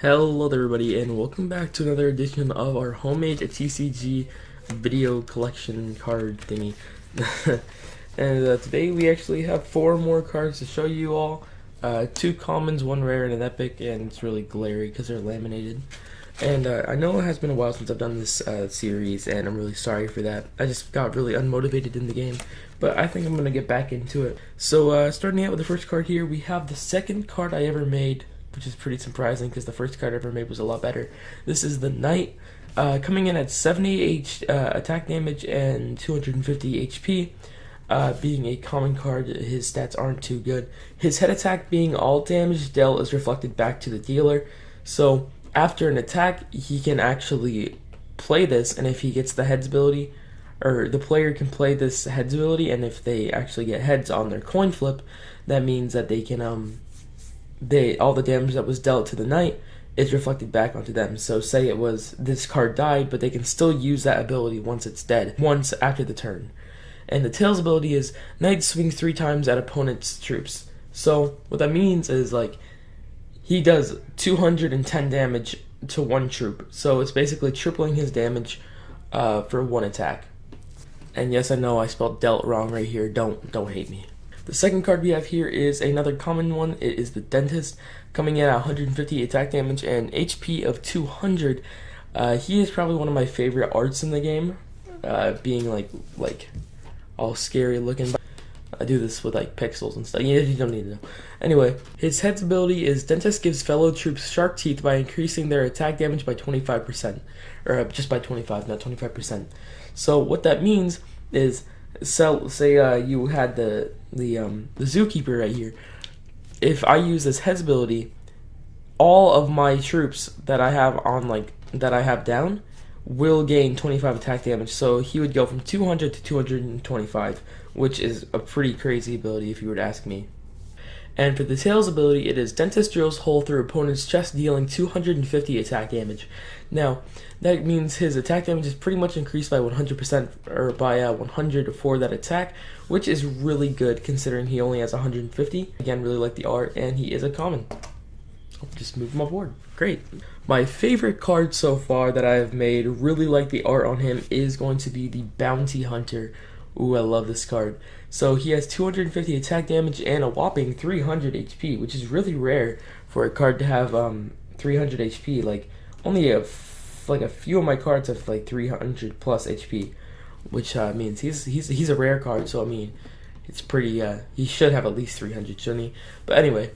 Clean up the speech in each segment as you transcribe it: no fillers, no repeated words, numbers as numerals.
Hello there everybody, and welcome back to another edition of our HomeMade TCG video collection card thingy. And today we actually have 4 more cards to show you all. 2 commons, 1 rare, and an epic, and it's really glary because they're laminated. And I know it has been a while since I've done this series, and I'm really sorry for that. I just got really unmotivated in the game, but I think I'm going to get back into it. So starting out with the first card here, we have the second card I ever made, which is pretty surprising because the first card I ever made was a lot better. This is the Knight, coming in at 70 attack damage and 250 HP. Being a common card, his stats aren't too good. His head attack being all damage dealt is reflected back to the dealer. So after an attack, he can actually play this, and if he gets the heads ability, or the player can play this heads ability, and if they actually get heads on their coin flip, that means that they can all the damage that was dealt to the Knight is reflected back onto them. So say it was this card died, but they can still use that ability once it's dead, once after the turn. And the Tails ability is Knight swings 3 times at opponent's troops. So what that means is like he does 210 damage to 1 troop. So it's basically tripling his damage for 1 attack. And yes, I know I spelled dealt wrong right here. Don't hate me. The second card we have here is another common one. It is the Dentist, coming in at 150 attack damage and HP of 200. He is probably one of my favorite arts in the game, being like all scary looking. I do this with like pixels and stuff. You don't need to know. Anyway, his heads ability is Dentist gives fellow troops shark teeth by increasing their attack damage by 25%, or just by 25, not 25%. So what that means is, say you had the zookeeper right here. If I use this heads ability, all of my troops that I have down will gain 25 attack damage. So he would go from 200 to 225, which is a pretty crazy ability if you were to ask me. And for the Tails ability, it is Dentist drills hole through opponent's chest, dealing 250 attack damage. Now, that means his attack damage is pretty much increased by 100%, or by 100 for that attack, which is really good considering he only has 150. Again, really like the art, and he is a common. I'll just move him aboard. Great. My favorite card so far that I have made, really like the art on him, is going to be the Bounty Hunter. Ooh, I love this card. So he has 250 attack damage and a whopping 300 HP, which is really rare for a card to have 300 HP. Like only a few of my cards have like 300 plus HP, which means he's a rare card. So I mean, it's pretty. He should have at least 300, shouldn't he? But anyway,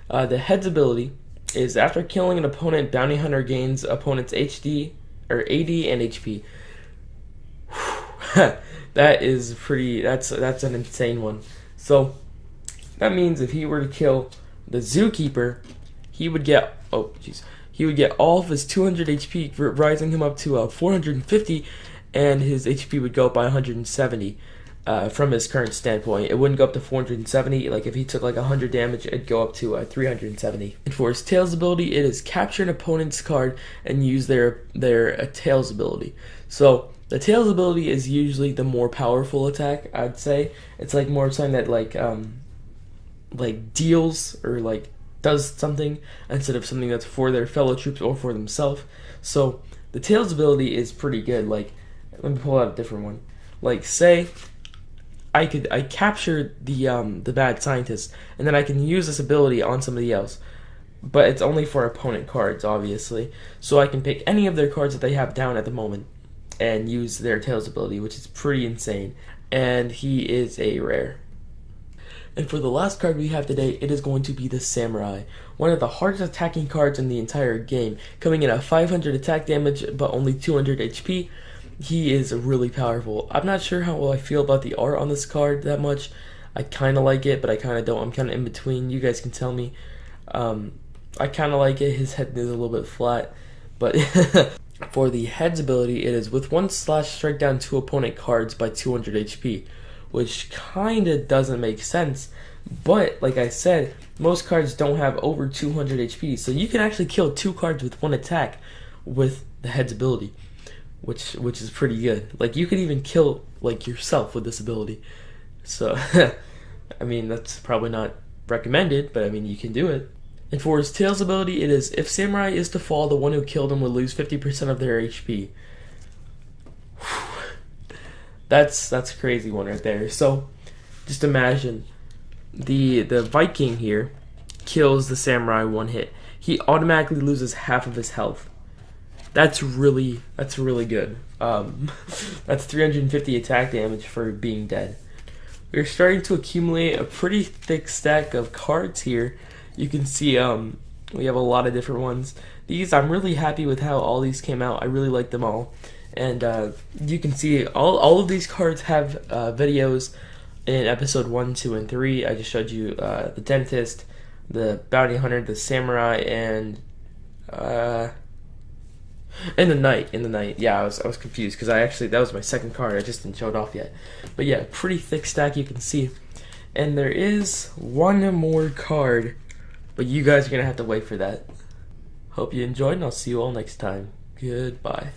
the heads ability is after killing an opponent, Bounty Hunter gains opponent's HD or AD and HP. That is pretty. That's an insane one. So that means if he were to kill the zookeeper, he would get he would get all of his 200 HP, rising him up to 450, and his HP would go up by 170. From his current standpoint, it wouldn't go up to 470. Like if he took like 100 damage, it'd go up to 370. And for his Tails ability, it is capture an opponent's card and use their Tails ability. So the Tails ability is usually the more powerful attack, I'd say. It's like more something that like deals or like does something instead of something that's for their fellow troops or for themselves. So the Tails ability is pretty good. Like, let me pull out a different one. Like, say I capture the bad scientist, and then I can use this ability on somebody else. But it's only for opponent cards, obviously. So I can pick any of their cards that they have down at the moment and use their Tails ability, which is pretty insane. And he is a rare. And for the last card we have today, it is going to be the Samurai, one of the hardest attacking cards in the entire game, coming in at 500 attack damage but only 200 HP. He is really powerful. I'm not sure how well I feel about the art on this card that much. I kind of like it, but I kind of don't. I'm kind of in between. You guys can tell me. I kind of like it. His head is a little bit flat, but for the heads ability, it is with 1 slash strike down 2 opponent cards by 200 HP, which kind of doesn't make sense. But like I said, most cards don't have over 200 HP, so you can actually kill 2 cards with 1 attack with the heads ability, which is pretty good. Like you could even kill like yourself with this ability. So I mean, that's probably not recommended, but I mean, you can do it. And for his Tails ability, it is, if Samurai is to fall, the one who killed him will lose 50% of their HP. That's a crazy one right there. So, just imagine, the Viking here kills the Samurai one hit. He automatically loses half of his health. That's really good. That's 350 attack damage for being dead. We're starting to accumulate a pretty thick stack of cards here. You can see we have a lot of different ones. These, I'm really happy with how all these came out. I really like them all. And you can see all of these cards have videos in episode 1, 2, and 3. I just showed you the dentist, the bounty hunter, the samurai, and the knight. Yeah, I was confused because that was my second card. I just didn't show it off yet. But yeah, pretty thick stack, you can see. And there is one more card, but you guys are gonna have to wait for that. Hope you enjoyed, and I'll see you all next time. Goodbye.